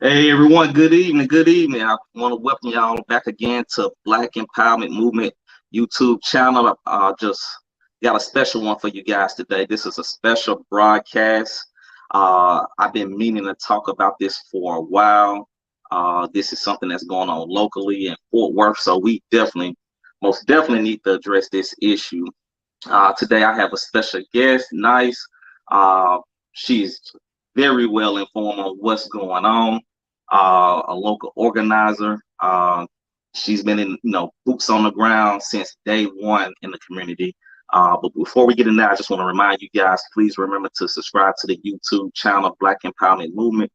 Hey everyone, good evening. Good evening. I want to welcome y'all back again to Black Empowerment Movement YouTube channel. Just got a special one for you guys today. This is a special broadcast. I've been meaning to talk about this for a while. This is something that's going on locally in Fort Worth, so we most definitely need to address this issue. Today I have a special guest, Nice. She's very well informed on what's going on. A local organizer. She's been in, boots on the ground since day one in the community. But before we get in there, I just want to remind you guys, please remember to subscribe to the YouTube channel, Black Empowerment Movement.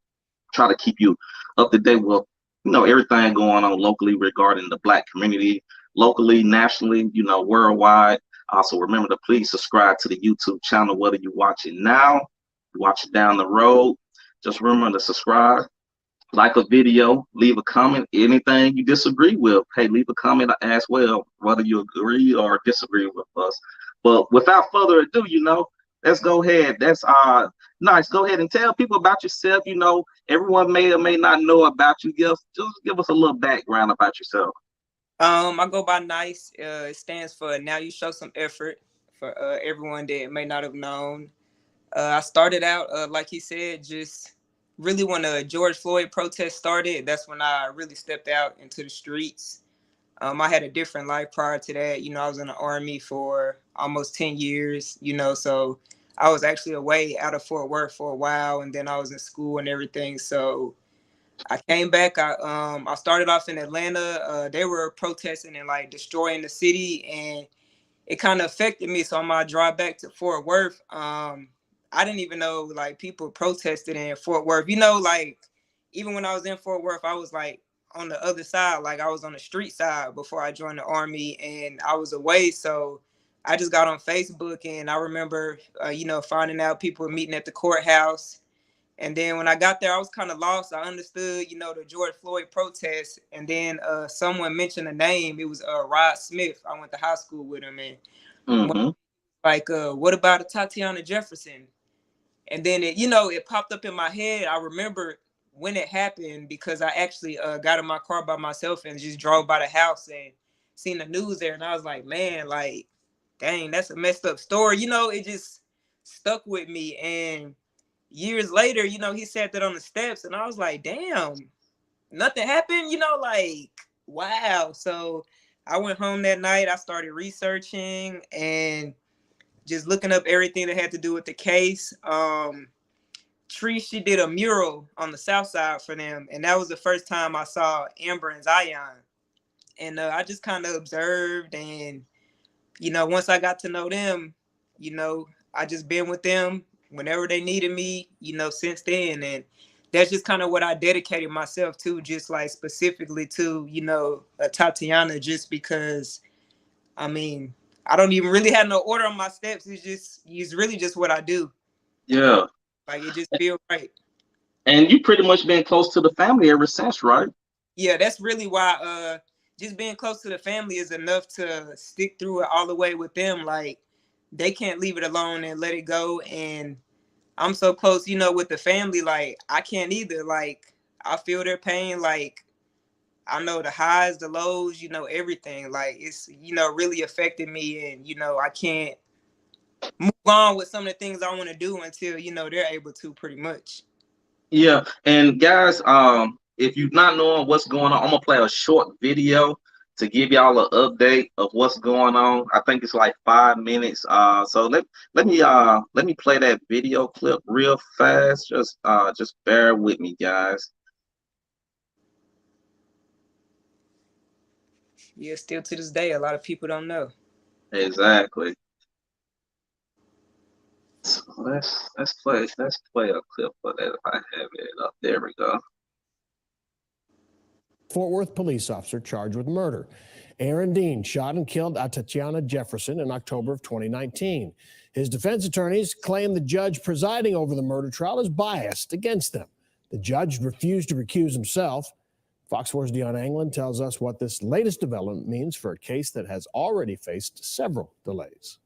Try to keep you up to date with, everything going on locally regarding the Black community, locally, nationally, worldwide. So remember to please subscribe to the YouTube channel, whether you watch it now, you watch it down the road. Just remember to subscribe, like a video, leave a comment. Anything you disagree with, hey, leave a comment as well, whether you agree or disagree with us. But without further ado, let's go ahead. That's Nice. Go ahead and tell people about yourself. Everyone may or may not know about you. Just give us a little background about yourself. I go by Nice. It stands for Now You Show Some Effort, for everyone that may not have known. I started out, like he said, just really when the George Floyd protest started. That's when I really stepped out into the streets. I had a different life prior to that. I was in the Army for almost 10 years, so I was actually away out of Fort Worth for a while, and then I was in school and everything. So I came back. I started off in Atlanta. They were protesting and like destroying the city, and it kind of affected me. So on my drive back to Fort Worth, I didn't even know like people protested in Fort Worth. Like even when I was in Fort Worth, I was like on the other side, like I was on the street side before I joined the Army, and I was away. So I just got on Facebook, and I remember, finding out people were meeting at the courthouse. And then when I got there, I was kind of lost. I understood, the George Floyd protest. And then someone mentioned a name. It was Rod Smith. I went to high school with him. And like, what about Atatiana Jefferson? And then it popped up in my head. I remember when it happened because I actually got in my car by myself and just drove by the house and seen the news there. And I was like, man, like, dang, that's a messed up story. It just stuck with me. And years later, he said that on the steps, and I was like, damn, nothing happened, like, wow. So I went home that night. I started researching and just looking up everything that had to do with the case. She did a mural on the south side for them, and that was the first time I saw Amber and Zion. And I just kind of observed, and once I got to know them, I just been with them whenever they needed me, since then. And that's just kind of what I dedicated myself to, just like specifically to, Tatiana, just because, I mean, I don't even really have no order on my steps. It's really just what I do. Yeah. Like, it just feels right. And you pretty much been close to the family ever since, right? Yeah, that's really why just being close to the family is enough to stick through it all the way with them. Like, they can't leave it alone and let it go. And I'm so close, with the family, like, I can't either. Like, I feel their pain. Like, I know the highs, the lows, everything. Like, it's, really affected me. And, I can't move on with some of the things I want to do until, they're able to, pretty much. Yeah. And guys, if you're not knowing what's going on, I'm gonna play a short video to give y'all an update of what's going on. I think it's like 5 minutes. So let me play that video clip real fast. Just bear with me, guys. Yeah, still to this day, a lot of people don't know. Exactly. So let's play a clip for that if I have it up. There we go. Fort Worth police officer charged with murder. Aaron Dean shot and killed Atatiana Jefferson in October of 2019. His defense attorneys claim the judge presiding over the murder trial is biased against them. The judge refused to recuse himself. Fox 4's Dion Anglin tells us what this latest development means for a case that has already faced several delays.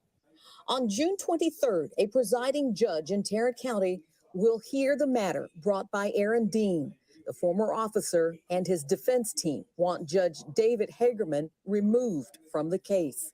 On June 23rd, a presiding judge in Tarrant County will hear the matter brought by Aaron Dean. The former officer and his defense team want Judge David Hagerman removed from the case.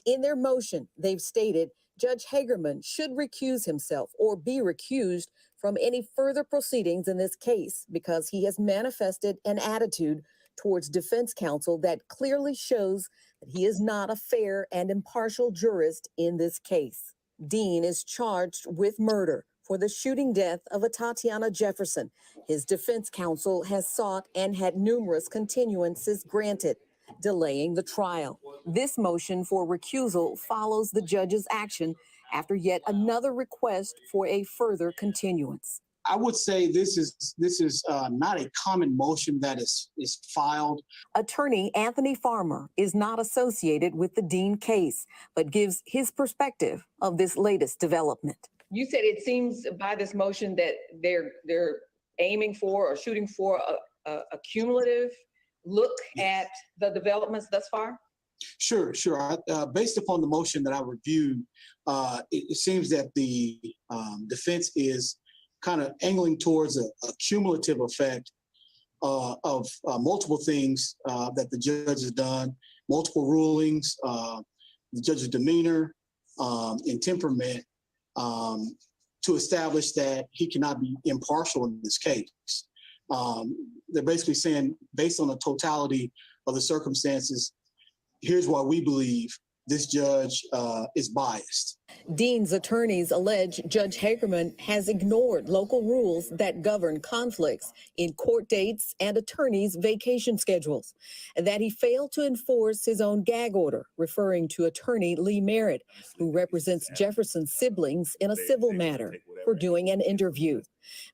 In their motion, they've stated Judge Hagerman should recuse himself or be recused from any further proceedings in this case because he has manifested an attitude towards defense counsel that clearly shows that he is not a fair and impartial jurist in this case. Dean is charged with murder for the shooting death of Atatiana Jefferson. His defense counsel has sought and had numerous continuances granted, delaying the trial. This motion for recusal follows the judge's action after yet another request for a further continuance. I would say this is not a common motion that is filed. Attorney Anthony Farmer is not associated with the Dean case, but gives his perspective of this latest development. You said it seems by this motion that they're aiming for or shooting for a cumulative look at the developments thus far? Sure. Based upon the motion that I reviewed, it seems that the defense is kind of angling towards a cumulative effect of multiple things that the judge has done, multiple rulings, the judge's demeanor and temperament to establish that he cannot be impartial in this case. They're basically saying, based on the totality of the circumstances, here's why we believe this judge is biased. Dean's attorneys allege Judge Hagerman has ignored local rules that govern conflicts in court dates and attorneys' vacation schedules, and that he failed to enforce his own gag order, referring to attorney Lee Merritt, who represents Jefferson's siblings in a civil matter, for doing an interview.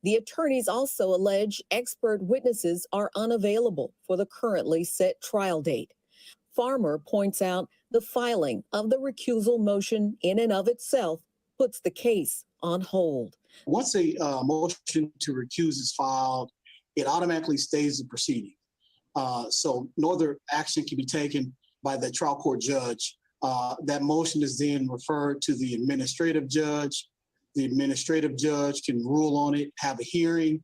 The attorneys also allege expert witnesses are unavailable for the currently set trial date. Farmer points out the filing of the recusal motion in and of itself puts the case on hold. Once a motion to recuse is filed, it automatically stays the proceeding. So no other action can be taken by the trial court judge. That motion is then referred to the administrative judge. The administrative judge can rule on it, have a hearing,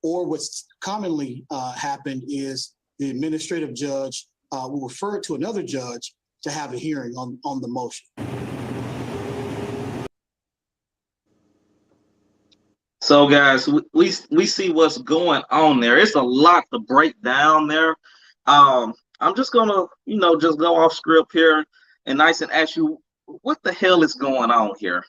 or what's commonly happened is the administrative judge will refer it to another judge to have a hearing on the motion. So guys, we see what's going on there. It's a lot to break down there. I'm just gonna, just go off script here and nice and ask you, what the hell is going on here?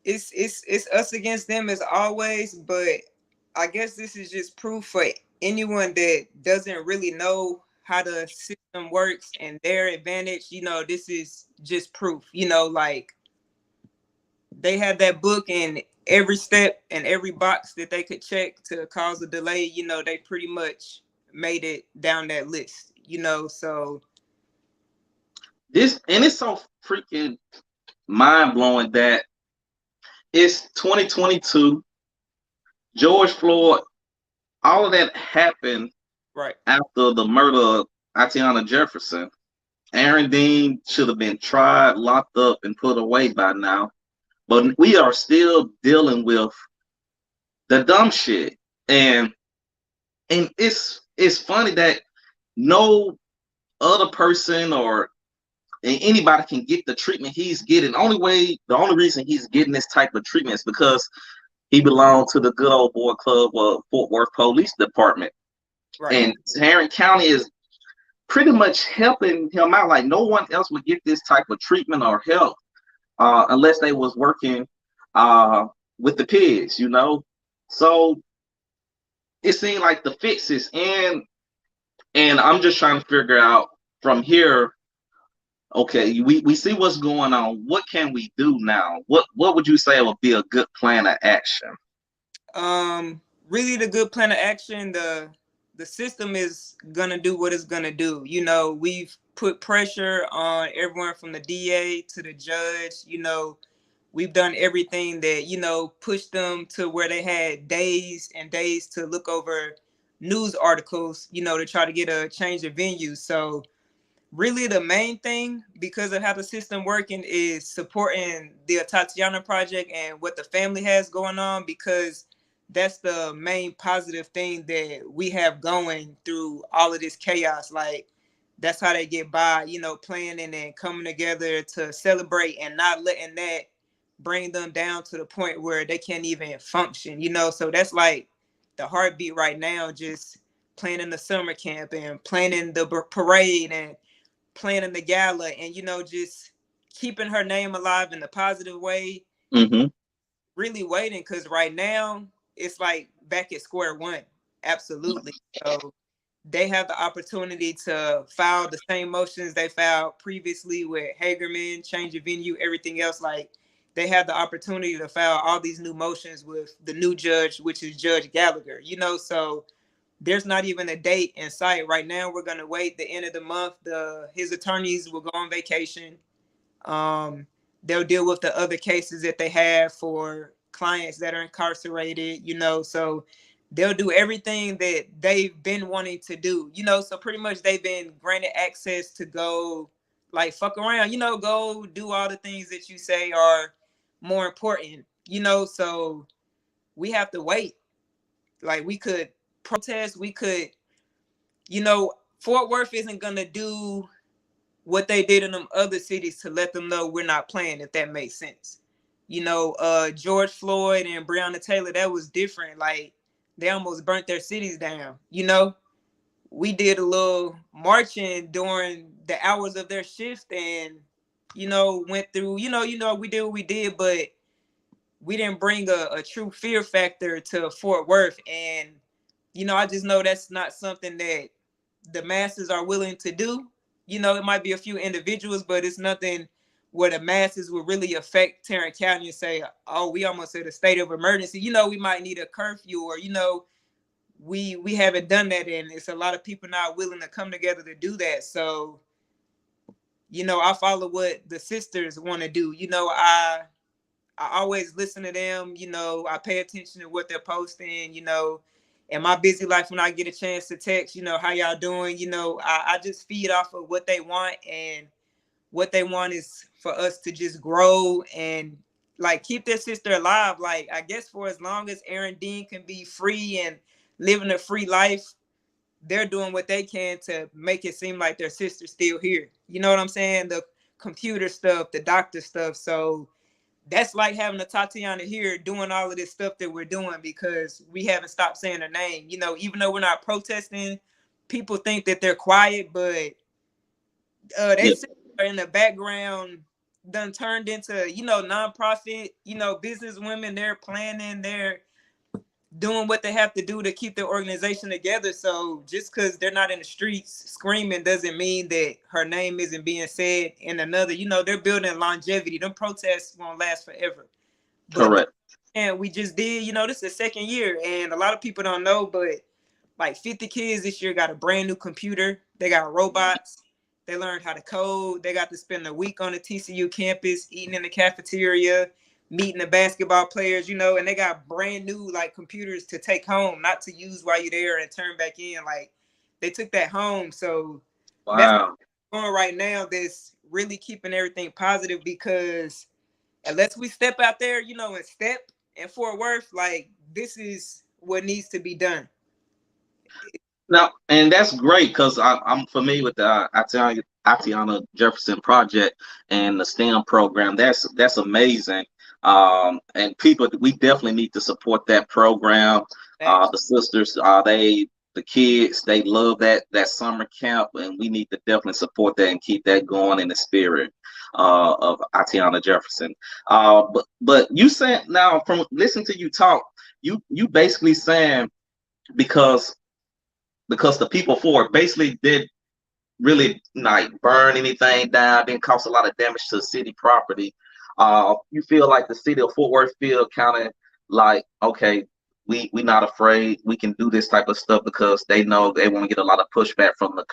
It's us against them as always, but I guess this is just proof for anyone that doesn't really know how the system works and their advantage. This is just proof. Like they had that book and every step and every box that they could check to cause a delay, they pretty much made it down that list, so this, and it's so freaking mind-blowing that it's 2022. George Floyd, all of that happened right after the murder of Atatiana Jefferson. Aaron Dean should have been tried, locked up, and put away by now. But we are still dealing with the dumb shit. And it's funny that no other person or anybody can get the treatment he's getting. The only reason he's getting this type of treatment is because he belonged to the good old boy club of Fort Worth Police Department. right And Tarrant County is pretty much helping him out. Like no one else would get this type of treatment or help unless they was working with the pigs, So it seemed like the fixes, and I'm just trying to figure out from here. Okay, we see what's going on. What can we do now? What would you say would be a good plan of action? Really the good plan of action, the system is gonna do what it's gonna do. We've put pressure on everyone from the DA to the judge. We've done everything that, pushed them to where they had days and days to look over news articles, to try to get a change of venue. So really the main thing, because of how the system working, is supporting the Atatiana project and what the family has going on, because that's the main positive thing that we have going through all of this chaos. Like, that's how they get by, you know, planning and coming together to celebrate and not letting that bring them down to the point where they can't even function, you know. So that's like the heartbeat right now, just planning the summer camp and planning the parade and planning the gala, and, you know, just keeping her name alive in the positive way. Mm-hmm. Really waiting, because right now it's like back at square one. Absolutely. So they have the opportunity to file the same motions they filed previously with Hagerman, change of venue, everything else. Like, they have the opportunity to file all these new motions with the new judge, which is Judge Gallagher, you know. So there's not even a date in sight right now. We're going to wait the end of the month. His attorneys will go on vacation. They'll deal with the other cases that they have for clients that are incarcerated, you know. So they'll do everything that they've been wanting to do, you know. So pretty much they've been granted access to go, like, fuck around, you know, go do all the things that you say are more important, you know. So we have to wait. Like, we could protest, we could, you know, Fort Worth isn't gonna do what they did in them other cities to let them know we're not playing, if that makes sense. You know, George Floyd and Breonna Taylor, that was different. Like, they almost burnt their cities down, you know. We did a little marching during the hours of their shift, and, you know, went through, we did what we did, but we didn't bring a true fear factor to Fort Worth. And, you know, I just know that's not something that the masses are willing to do. You know, it might be a few individuals, but it's nothing where the masses will really affect Tarrant County and say, oh, we almost at a state of emergency. You know, we might need a curfew, or, you know, we haven't done that, and it's a lot of people not willing to come together to do that. So, you know, I follow what the sisters want to do. You know, I always listen to them, you know, I pay attention to what they're posting, you know. In my busy life, when I get a chance to text, you know, how y'all doing, you know, I just feed off of what they want, and what they want is for us to just grow and, like, keep their sister alive. Like, I guess for as long as Aaron Dean can be free and living a free life, they're doing what they can to make it seem like their sister's still here. You know what I'm saying? The computer stuff, the doctor stuff. So that's like having a Tatiana here doing all of this stuff that we're doing, because we haven't stopped saying her name. You know, even though we're not protesting, people think that they're quiet, but they sit in the background, done turned into, you know, nonprofit, you know, business women. They're planning, they're doing what they have to do to keep their organization together. So just because they're not in the streets screaming doesn't mean that her name isn't being said in another. You know, they're building longevity. Them protests won't last forever. But Correct. and we just did, you know, this is the second year, and a lot of people don't know, but like 50 kids this year got a brand new computer. They got robots. They learned how to code. They got to spend a week on the TCU campus, eating in the cafeteria, meeting the basketball players, you know, and they got brand new, like, computers to take home, not to use while you're there and turn back in. Like, they took that home. So that's Wow. going right now, that's really keeping everything positive, because unless we step out there, you know, and step in Fort Worth, like, this is what needs to be done. Now, and that's great, because I'm familiar with the Atatiana Jefferson project and the STEM program. That's amazing. And people, we definitely need to support that program. The sisters, the kids, they love that summer camp, and we need to definitely support that and keep that going in the spirit of Atatiana Jefferson. But you said, now, from listening to you talk, you basically saying, because the people for it basically did really like burn anything down, didn't cause a lot of damage to city property. You feel like the city of Fort Worth feel kind of like, okay, we not afraid, we can do this type of stuff, because they know they want to get a lot of pushback from the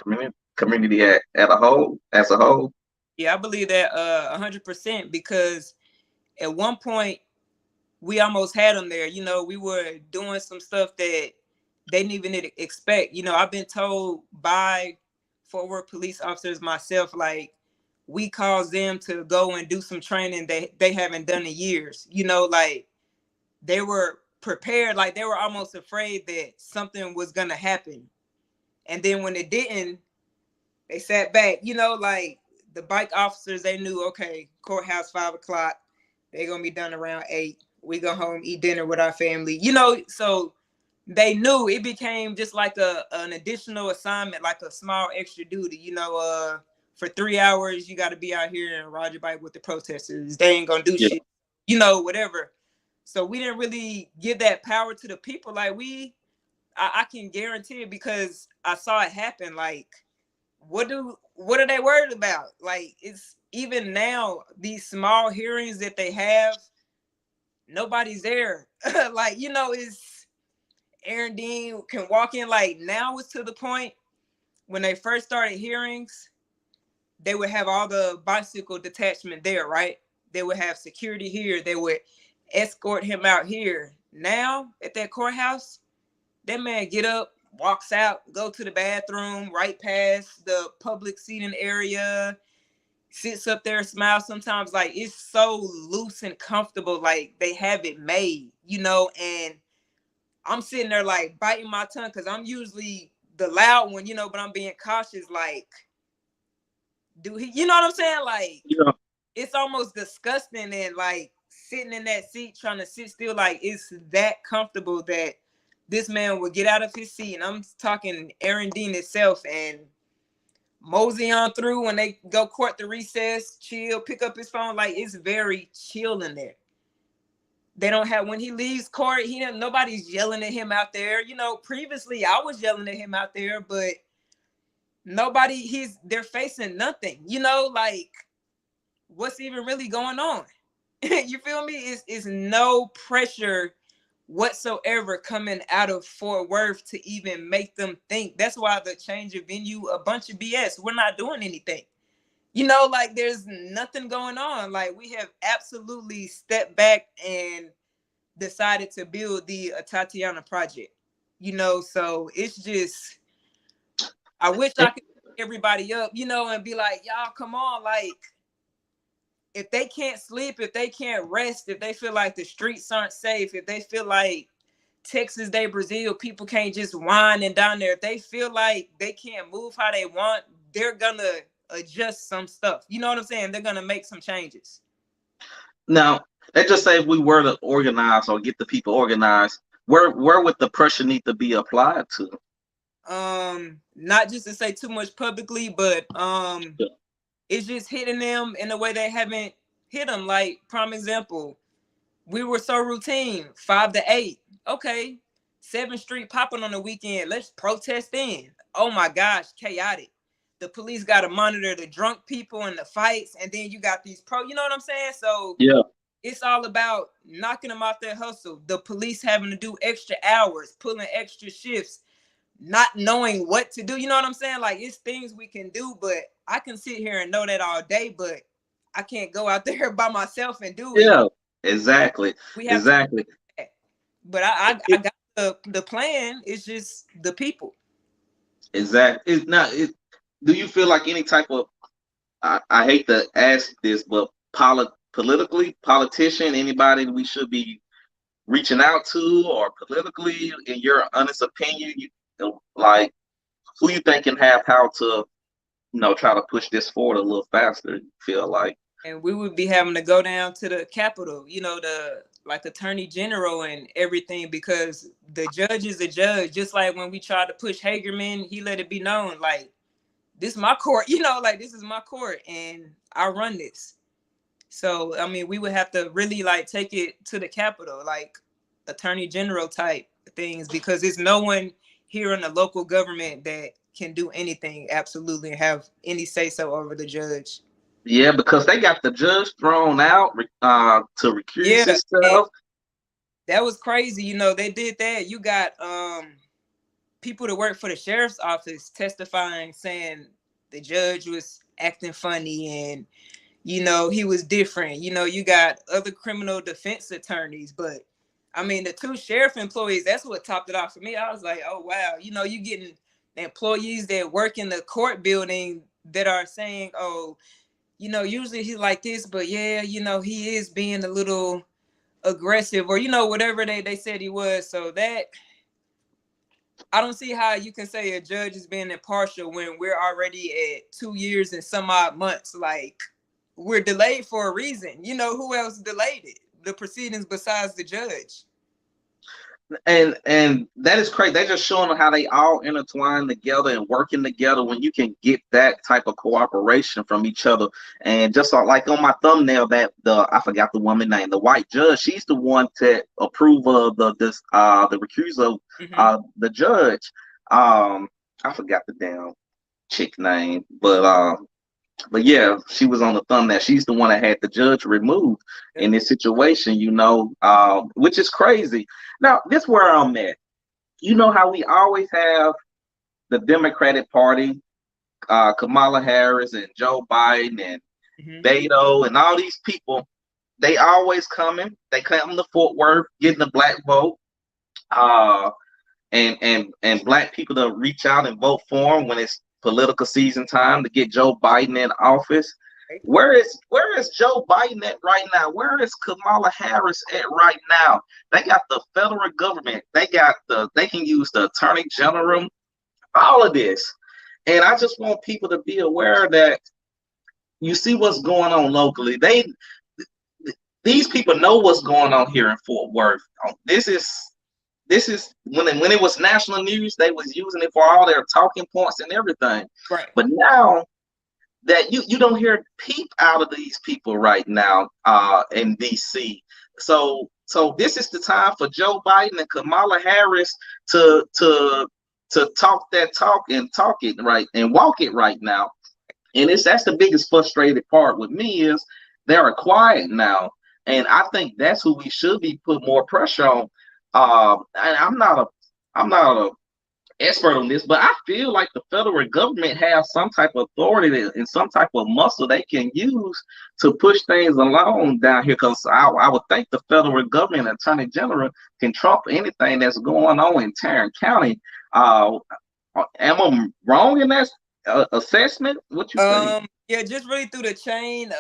community as a whole. Yeah, I believe that 100%, because at one point we almost had them there. You know, we were doing some stuff that they didn't even expect. You know, I've been told by Fort Worth police officers myself, like we caused them to go and do some training they haven't done in years. You know, like they were prepared, like they were almost afraid that something was gonna happen. And then when it didn't, they sat back, you know, like the bike officers, they knew, okay, courthouse 5 o'clock, they're gonna be done around 8. We go home, eat dinner with our family, you know. So they knew it became just like an additional assignment, like a small extra duty, you know. For 3 hours, you got to be out here and ride your bike with the protesters. They ain't gonna do shit, you know, whatever. So we didn't really give that power to the people. Like I can guarantee it because I saw it happen. Like, what are they worried about? Like, it's even now, these small hearings that they have, nobody's there. Like, you know, it's Aaron Dean can walk in. Like, now it's to the point when they first started hearings, they would have all the bicycle detachment there, right? They would have security here. They would escort him out here. Now at that courthouse, that man get up, walks out, go to the bathroom, right past the public seating area, sits up there, smiles sometimes. Like, it's so loose and comfortable. Like, they have it made, you know. And I'm sitting there like biting my tongue because I'm usually the loud one, you know, but I'm being cautious. Like, do he, you know what I'm saying? Like, Yeah. It's almost disgusting. And like sitting in that seat trying to sit still, like it's that comfortable that this man would get out of his seat. And I'm talking Aaron Dean itself, and mosey on through when they go court to recess, chill, pick up his phone. Like, it's very chill in there. They don't have, when he leaves court, nobody's yelling at him out there. You know, previously I was yelling at him out there, but they're facing nothing, you know, like what's even really going on? You feel me? It's no pressure whatsoever coming out of Fort Worth to even make them think. That's why the change of venue, a bunch of BS. We're not doing anything. You know, like there's nothing going on. Like, we have absolutely stepped back and decided to build the Atatiana project. You know, so it's just, I wish I could pick everybody up, you know, and be like, y'all, come on. Like, if they can't sleep, if they can't rest, if they feel like the streets aren't safe, if they feel like Texas Day Brazil, people can't just whine and down there, if they feel like they can't move how they want, they're gonna adjust some stuff. You know what I'm saying? They're gonna make some changes. Now, let's just say if we were to organize or get the people organized, where would the pressure need to be applied to? Not just to say too much publicly, but it's just hitting them in a way they haven't hit them. Like, prime example, we were so routine, 5 to 8. Okay, 7th Street popping on the weekend. Let's protest in. Oh my gosh, chaotic. The police got to monitor the drunk people and the fights, and then you got these you know what I'm saying? So yeah, it's all about knocking them off their hustle. The police having to do extra hours, pulling extra shifts, not knowing what to do. You know what I'm saying? Like, it's things we can do, but I can sit here and know that all day, but I can't go out there by myself and do it. yeah, exactly, We have exactly. to, but I got the plan. It's just the people. Exactly. It's not. Do you feel like any type of? I hate to ask this, but politician, anybody we should be reaching out to, or politically, in your honest opinion, like who you think can have how to, try to push this forward a little faster? You feel like? And we would be having to go down to the Capitol, you know, the like Attorney General and everything, because the judge is a judge. Just like when we tried to push Hagerman, he let it be known, like, this is my court, you know, like, this is my court and I run this. So, I mean, we would have to really like take it to the Capitol, like Attorney General type things, because there's no one here in the local government that can do anything absolutely and have any say so over the judge. Yeah, because they got the judge thrown out to recuse himself. That was crazy. You know, they did that. You got people that work for the sheriff's office testifying, saying the judge was acting funny and, you know, he was different. You know, you got other criminal defense attorneys, but I mean, the 2 sheriff employees, that's what topped it off for me. I was like, oh, wow. You know, you getting employees that work in the court building that are saying, oh, you know, usually he's like this, but yeah, you know, he is being a little aggressive, or, you know, whatever they said he was. So that, I don't see how you can say a judge is being impartial when we're already at 2 years and some odd months. Like, we're delayed for a reason. You know, who else delayed it? The proceedings besides the judge. And that is crazy. They're just showing how they all intertwine together and working together when you can get that type of cooperation from each other. And just like on my thumbnail, that I forgot the woman name, the white judge, she's the one to approve of the recusal of the judge. I forgot the damn chick name, but yeah, she was on the thumbnail. She's the one that had the judge removed in this situation, you know, which is crazy. Now, this is where I'm at. You know how we always have the Democratic Party, Kamala Harris and Joe Biden and Beto and all these people. They always coming. They come to Fort Worth, getting the black vote, and black people to reach out and vote for them when it's political season time to get Joe Biden in office. Where is Joe Biden at right now? Where is Kamala Harris at right now? They got the federal government. They can use the attorney general, all of this. And I just want people to be aware that you see what's going on locally. These people know what's going on here in Fort Worth. This is when it was national news, they was using it for all their talking points and everything. Right. But now that you don't hear peep out of these people right now in DC. So this is the time for Joe Biden and Kamala Harris to talk that talk and talk it right and walk it right now. And that's the biggest frustrated part with me is they're quiet now. And I think that's who we should be put more pressure on. And I'm not a expert on this, but I feel like the federal government has some type of authority and some type of muscle they can use to push things along down here. Because I would think the federal government attorney general can trump anything that's going on in Tarrant County. Am I wrong in that assessment? What you think? Yeah, just really through the chain.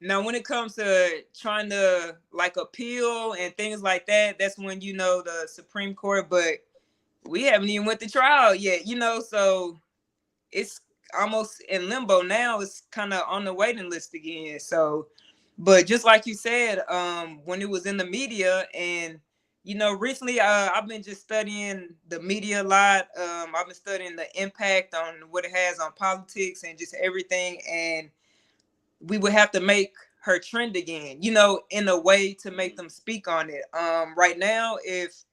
Now, when it comes to trying to like appeal and things like that, that's when, you know, the Supreme Court, but we haven't even went to trial yet, you know, so it's almost in limbo now. It's kind of on the waiting list again. So, but just like you said, when it was in the media and, you know, recently I've been just studying the media a lot. I've been studying the impact on what it has on politics and just everything. And we would have to make her trend again, you know, in a way to make them speak on it. Right now, if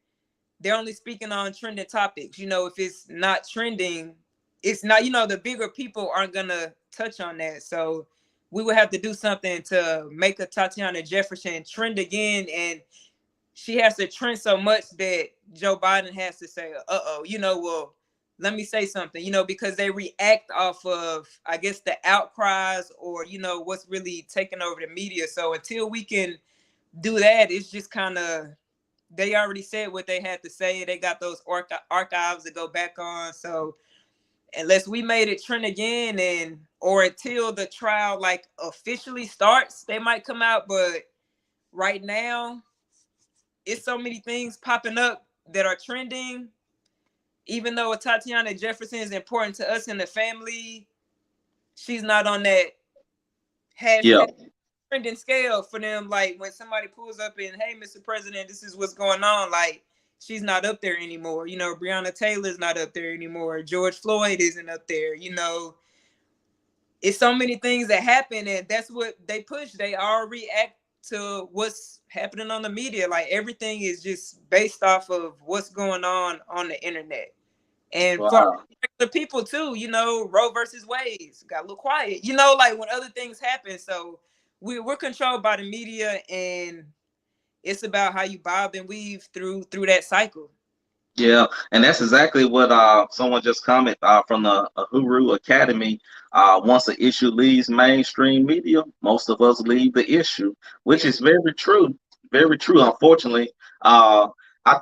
they're only speaking on trending topics, you know, if it's not trending, it's not, you know, the bigger people aren't gonna touch on that. So we would have to do something to make Atatiana Jefferson trend again. And she has to trend so much that Joe Biden has to say, you know, well, let me say something, you know, because they react off of, I guess, the outcries or, you know, what's really taking over the media. So until we can do that, it's just kind of, they already said what they had to say. They got those archives to go back on. So unless we made it trend again or until the trial like officially starts, they might come out. But right now, it's so many things popping up that are trending. Even though Atatiana Jefferson is important to us in the family, she's not on that hashtag trending scale for them. Like when somebody pulls up and, hey, Mr. President, this is what's going on. Like she's not up there anymore. You know, Breonna Taylor's not up there anymore. George Floyd isn't up there. You know, it's so many things that happen, and that's what they push. They all react to what's happening on the media. Like everything is just based off of what's going on the internet. And for regular people too, you know, Roe versus Wade got a little quiet, you know, like when other things happen. So we're controlled by the media, and it's about how you bob and weave through that cycle. Yeah, and that's exactly what someone just commented from the Huru Academy. Once an issue leaves mainstream media, most of us leave the issue, which is very true. Very true. Unfortunately, I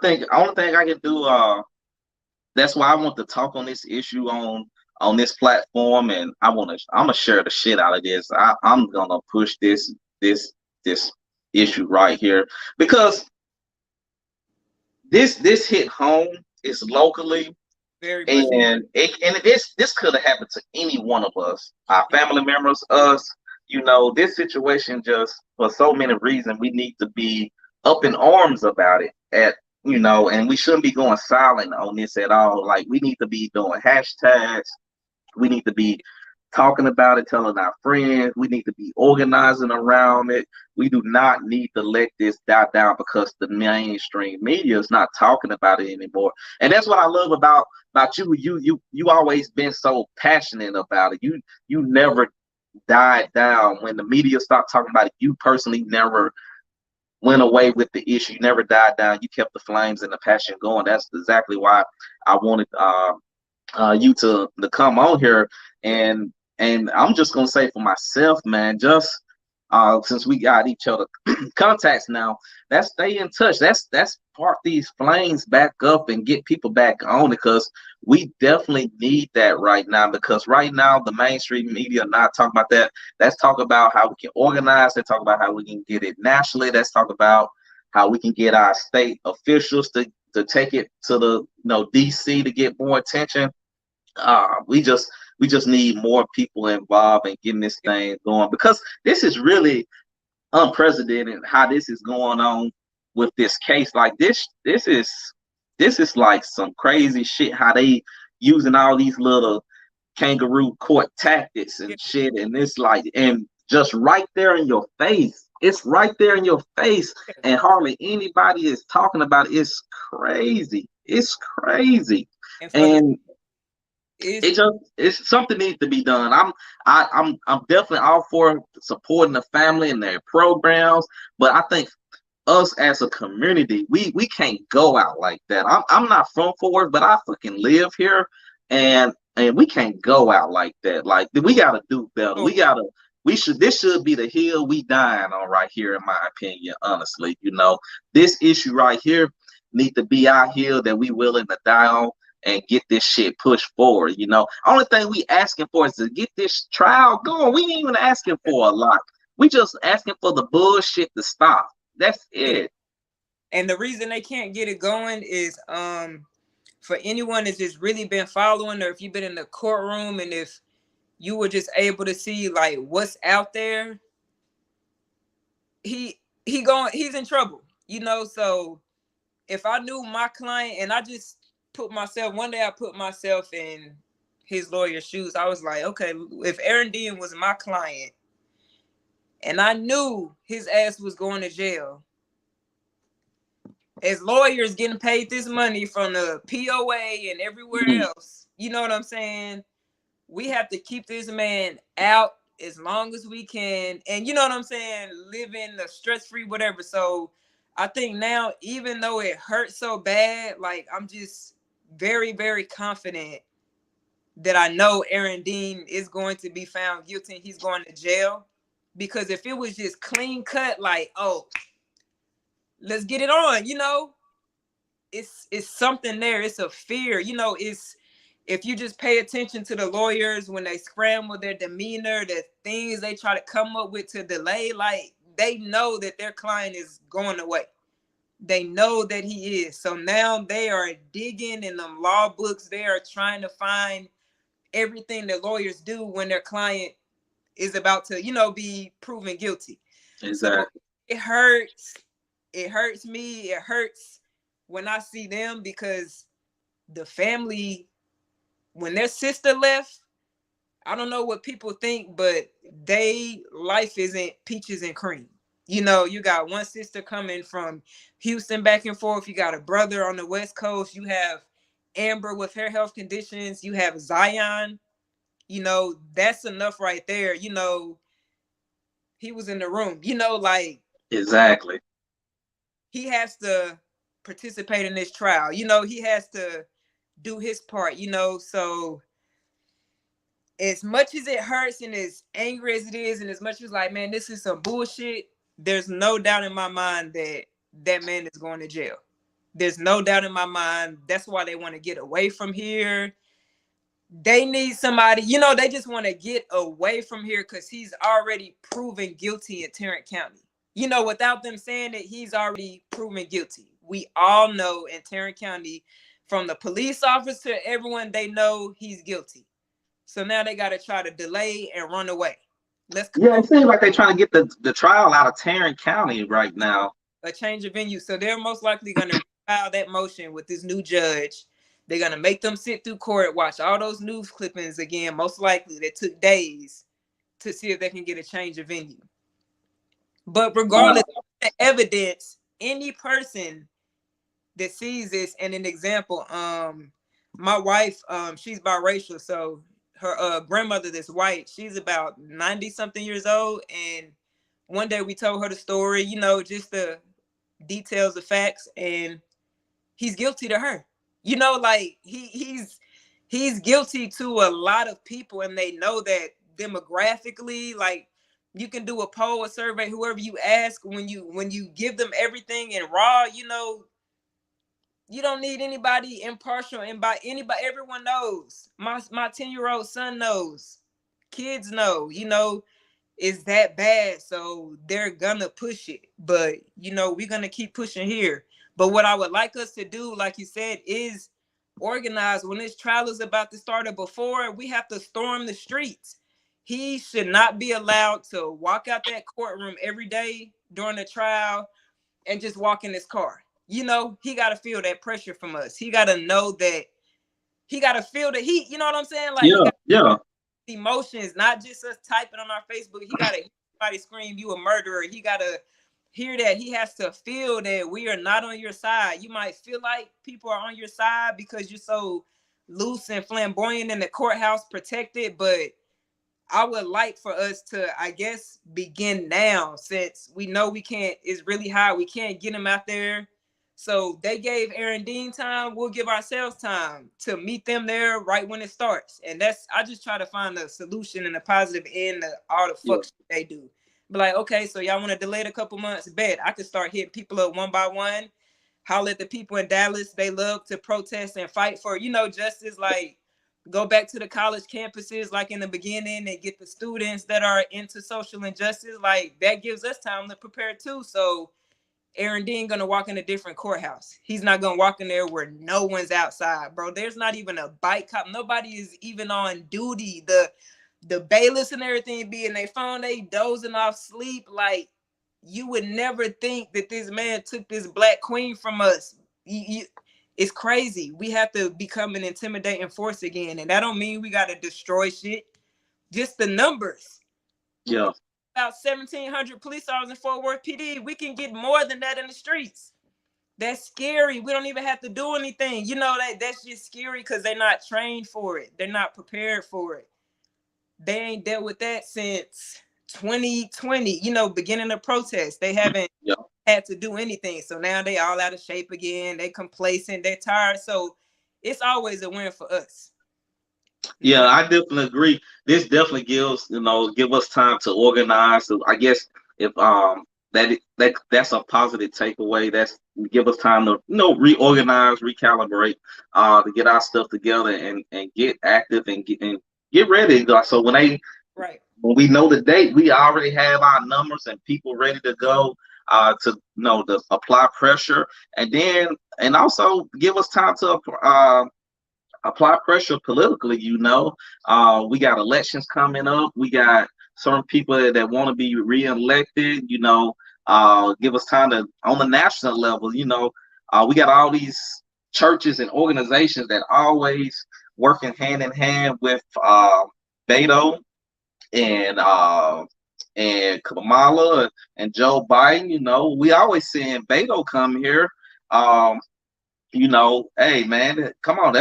think the only thing I can do that's why I want to talk on this issue on this platform, and I'm gonna share the shit out of this. I'm gonna push this issue right here because this hit home. It's locally, Very much. and this could have happened to any one of us, our family members, us. You know, this situation just for so many reasons we need to be up in arms about it. And we shouldn't be going silent on this at all. Like we need to be doing hashtags. We need to be talking about it, telling our friends. We need to be organizing around it. We do not need to let this die down because the mainstream media is not talking about it anymore. And that's what I love about you. You always been so passionate about it. You never died down when the media stopped talking about it. You personally never went away with the issue. You never died down. You kept the flames and the passion going. That's exactly why I wanted you to come on here, and I'm just gonna say for myself, man, just since we got each other contacts now, let's stay in touch. That's spark these flames back up and get people back on it, because we definitely need that right now. Because right now the mainstream media are not talking about that. Let's talk about how we can organize. Let's talk about how we can get it nationally. Let's talk about how we can get our state officials to take it to the DC to get more attention. We just need more people involved in getting this thing going, because this is really unprecedented how this is going on with this case. Like this is like some crazy shit how they using all these little kangaroo court tactics and shit, and it's like, and just right there in your face. It's right there in your face, and hardly anybody is talking about it. It's crazy. It's crazy. And it's something needs to be done. I'm definitely all for supporting the family and their programs, but I think us as a community, we can't go out like that. I'm not from Fort Worth, but I fucking live here, and we can't go out like that. Like, we gotta do better. This should be the hill we dying on right here, in my opinion. Honestly, this issue right here need to be our hill that we willing to die on and get this shit pushed forward. Only thing we asking for is to get this trial going. We ain't even asking for a lot. We just asking for the bullshit to stop. That's it. And the reason they can't get it going is for anyone that's just really been following, or if you've been in the courtroom and if you were just able to see like what's out there, he's in trouble. So if I knew my client, and I just one day I put myself in his lawyer's shoes. I was like, okay, if Aaron Dean was my client and I knew his ass was going to jail, as lawyers getting paid this money from the POA and everywhere else, you know what I'm saying? We have to keep this man out as long as we can. And you know what I'm saying? Living a stress-free, whatever. So I think now, even though it hurts so bad, like, I'm just very, very confident that I know Aaron Dean is going to be found guilty and he's going to jail. Because if it was just clean cut, like, oh, let's get it on, it's something there. It's a fear, if you just pay attention to the lawyers when they scramble, their demeanor, the things they try to come up with to delay, like, they know that their client is going away. They know that he is. So now they are digging in them law books. They are trying to find everything that lawyers do when their client is about to, be proven guilty. Exactly. So it hurts. It hurts me. It hurts when I see them, because the family, when their sister left, I don't know what people think, but life isn't peaches and cream. You got one sister coming from Houston back and forth. You got a brother on the West Coast. You have Amber with her health conditions. You have Zion. That's enough right there. He was in the room. Like, exactly. He has to participate in this trial. He has to do his part. So as much as it hurts and as angry as it is, and as much as like, man, this is some bullshit, there's no doubt in my mind that that man is going to jail. There's no doubt in my mind. That's why they want to get away from here. They need somebody, you know, they just want to get away from here because he's already proven guilty in Tarrant County. You know, without them saying it, he's already proven guilty. We all know in Tarrant County, from the police officer to everyone, they know he's guilty. So now they got to try to delay and run away. Yeah, it seems like they're trying to get the trial out of Tarrant County right now. A change of venue. So they're most likely going to file that motion with this new judge. They're going to make them sit through court, watch all those news clippings again, most likely that took days, to see if they can get a change of venue. But regardless of the evidence, any person that sees this, and an example, my wife, she's biracial, so her grandmother that's white, she's about 90 something years old, and one day we told her the story, you know, just the details, the facts, and he's guilty to her. You know, like he's guilty to a lot of people, and they know that demographically. Like, you can do a poll, a survey, whoever you ask, when you give them everything in raw, you know, you don't need anybody impartial, and by anybody, everyone knows. My 10-year-old son knows, kids know, you know, it's that bad, so they're gonna push it. But you know, we're gonna keep pushing here. But what I would like us to do, like you said, is organize. When this trial is about to start, or before, we have to storm the streets. He should not be allowed to walk out that courtroom every day during the trial and just walk in his car. You know, he got to feel that pressure from us. He got to know that, he got to feel the heat. You know what I'm saying? Like, yeah. Emotions, not just us typing on our Facebook. He got to hear somebody scream, "You a murderer." He got to hear that. He has to feel that we are not on your side. You might feel like people are on your side because you're so loose and flamboyant in the courthouse, protected, but I would like for us to, I guess, begin now, since we know we can't, it's really hot. We can't get him out there. So they gave Aaron Dean time. We'll give ourselves time to meet them there right when it starts. And that's, I just try to find a solution and a positive end to all the fuck shit they do. But like, okay, so y'all want to delay it a couple months? Bet I could start hitting people up one by one. Holler at the people in Dallas. They love to protest and fight for, you know, justice. Like, go back to the college campuses like in the beginning and get the students that are into social injustice. Like, that gives us time to prepare too. So Aaron Dean gonna walk in a different courthouse. He's not gonna walk in there where no one's outside, bro. There's not even a bike cop. Nobody is even on duty. The bailiffs and everything be in their phone, they dozing off sleep. Like, you would never think that this man took this black queen from us. It's crazy. We have to become an intimidating force again. And that don't mean we got to destroy shit. Just the numbers. Yeah. About 1,700 police officers in Fort Worth PD. We can get more than that in the streets. That's scary. We don't even have to do anything. You know, that's just scary because they're not trained for it. They're not prepared for it. They ain't dealt with that since 2020, you know, beginning of protest. They haven't had to do anything. So now they all out of shape again. They complacent. They're tired. So it's always a win for us. Yeah, I definitely agree. This definitely gives, give us time to organize. So I guess if that's a positive takeaway. That's give us time to reorganize, recalibrate, to get our stuff together and get active and get ready. So when we know the date, we already have our numbers and people ready to go to apply pressure, and also give us time to apply pressure politically. We got elections coming up. We got certain people that want to be reelected. Give us time to, on the national level. We got all these churches and organizations that always working hand in hand with Beto and Kamala and Joe Biden. We always seeing Beto come here. Hey man, come on,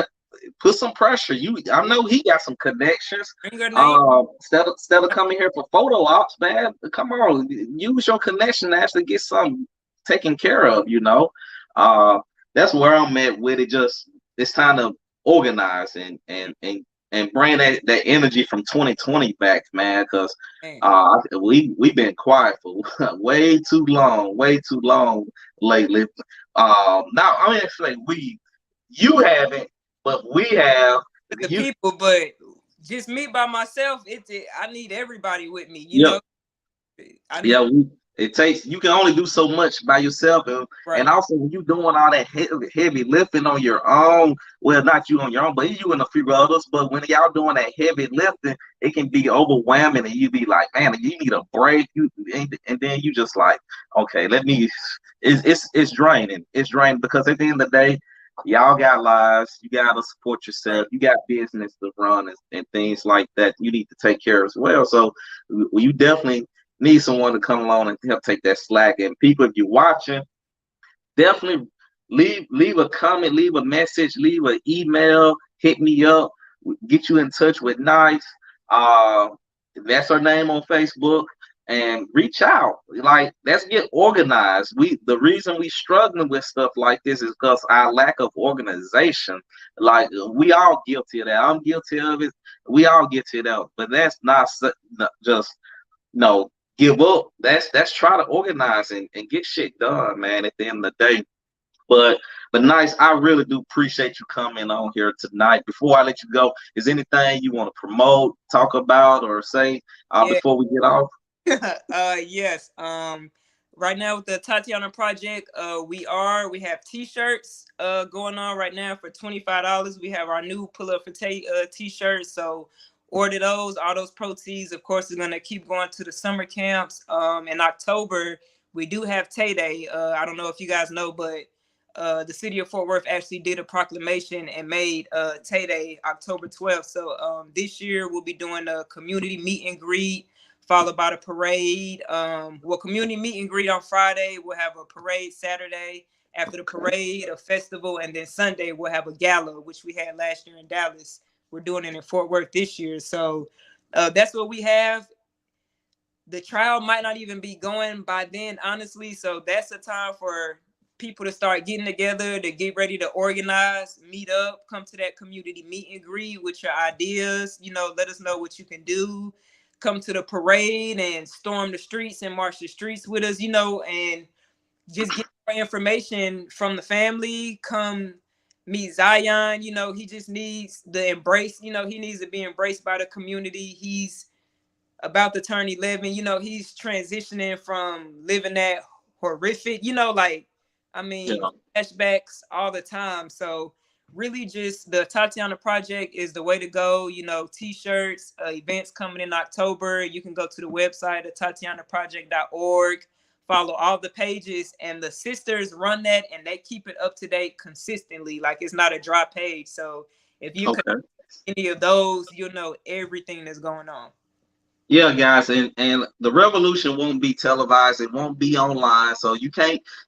put some pressure. I know he got some connections. Instead of coming here for photo ops, man, come on, use your connection to actually get something taken care of. That's where I'm at with it. Just it's time to organize and bring that energy from 2020 back, man, because we've been quiet for way too long. A lately. Now I mean, actually, you haven't, but we have. With the people, but just me by myself, I need everybody with me, you Yep. know. Yeah, it takes, you can only do so much by yourself, and also when you're doing all that heavy lifting on your own, well, not you on your own, but you and a few others, but when y'all doing that heavy lifting, it can be overwhelming, and you be like, man, you need a break, and then you just like, okay, it's draining, because at the end of the day, y'all got lives, you gotta support yourself, you got business to run, and things like that you need to take care of as well. So you definitely need someone to come along and help take that slack. And people, if you're watching, definitely leave a comment, leave a message, leave an email, hit me up, get you in touch with Nice. That's her name on Facebook, and reach out. Like, let's get organized. The reason we struggling with stuff like this is because our lack of organization. Like, we all guilty of that. I'm guilty of it. We all guilty of that. But that's not just no give up. That's try to organize and get shit done, man, at the end of the day. But Nice, I really do appreciate you coming on here tonight. Before I let you go, is anything you want to promote, talk about, or say before we get off? Yes. Right now with the Atatiana project, we have t-shirts going on right now for $25. We have our new pull up for t-shirts. So order those. All those proceeds, of course, are gonna keep going to the summer camps. In October, we do have Tay Day. I don't know if you guys know, but the city of Fort Worth actually did a proclamation and made Tay Day October 12th. So this year we'll be doing a community meet and greet, followed by the parade. Community meet and greet on Friday. We'll have a parade Saturday. After the parade, a festival, and then Sunday we'll have a gala, which we had last year in Dallas. We're doing it in Fort Worth this year. So that's what we have. The trial might not even be going by then, honestly. So that's a time for people to start getting together, to get ready to organize, meet up, come to that community meet and greet with your ideas. You know, let us know what you can do. Come to the parade and storm the streets and march the streets with us, you know, and just get more information from the family. Come meet Zion. You know, he just needs the embrace. You know, he needs to be embraced by the community. He's about to turn 11. You know, he's transitioning from living that horrific, you know, like, I mean, flashbacks all the time. So really just the Atatiana project is the way to go. You know, t-shirts, events coming in October. You can go to the website, atatianaproject.org, follow all the pages, and the sisters run that and they keep it up to date consistently. Like, it's not a dry page. So if you can any of those, you'll know everything that's going on. Yeah, guys, and the revolution won't be televised. It won't be online. So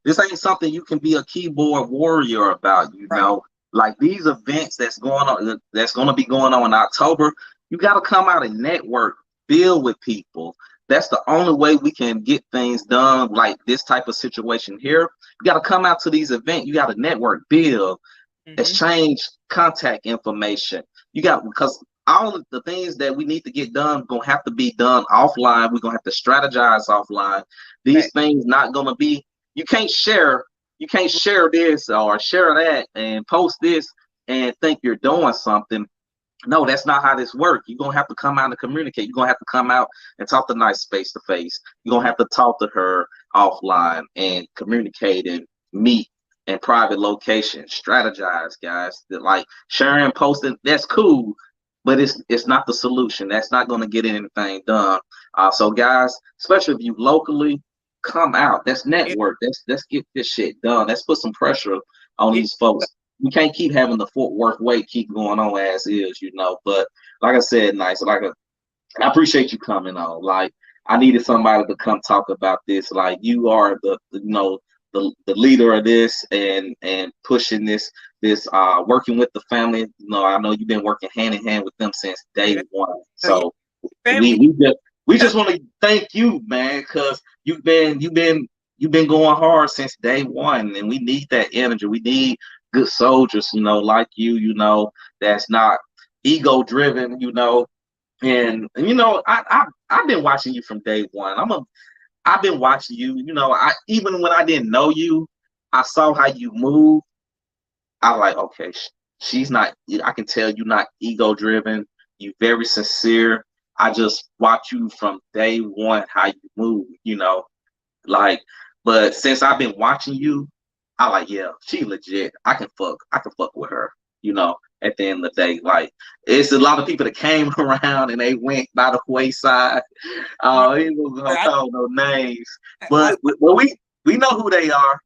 this ain't something you can be a keyboard warrior about, you know. Like, these events that's going to be going on in October, you got to come out and network, build with people. That's the only way we can get things done, like this type of situation here. You got to come out to these events. You got to network, build, exchange contact information. Because all of the things that we need to get done going to have to be done offline. We're going to have to strategize offline. These things not going to be, you can't share this or share that and post this and think you're doing something. No, that's not how this works. You're going to have to come out and communicate. You're going to have to come out and talk to Nice face to face. You're going to have to talk to her offline and communicate and meet in private locations. Strategize, guys. Like, sharing, posting, that's cool, but it's not the solution. That's not going to get anything done. So guys, especially if you locally, come out. Let's network. Let's get this shit done. Let's put some pressure on these folks. We can't keep having the Fort Worth way keep going on as is, you know. But like I said, Nice, I appreciate you coming on. Like, I needed somebody to come talk about this. Like, you are the leader of this and pushing this working with the family. You know, I know you've been working hand in hand with them since day one. So we just want to thank you, man, because you've been going hard since day one, and we need that energy. We need good soldiers, you know, like you know, that's not ego driven, you know. And you know, I've been watching you from day one. I've been watching you, you know, even when I didn't know you, I saw how you move. I like, okay, she's not, I can tell you're not ego driven. You very sincere. I just watch you from day one, how you move, like, but since I've been watching you, I like, yeah, she legit. I can fuck with her, at the end of the day. Like, it's a lot of people that came around and they went by the wayside. He was gonna call no names, but we know who they are.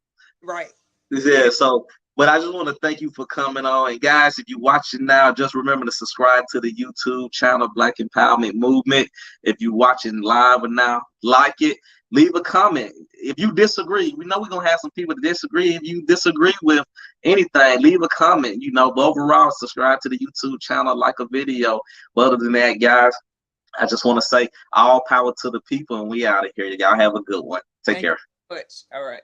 Right. Yeah, so, but I just want to thank you for coming on. And guys, if you're watching now, just remember to subscribe to the YouTube channel, Black Empowerment Movement. If you're watching live or now, like it, leave a comment. If you disagree, we know we're going to have some people to disagree. If you disagree with anything, leave a comment, but overall, subscribe to the YouTube channel, like a video. But other than that, guys, I just want to say all power to the people, and we out of here. Y'all have a good one. Take care. Thank you so much. All right.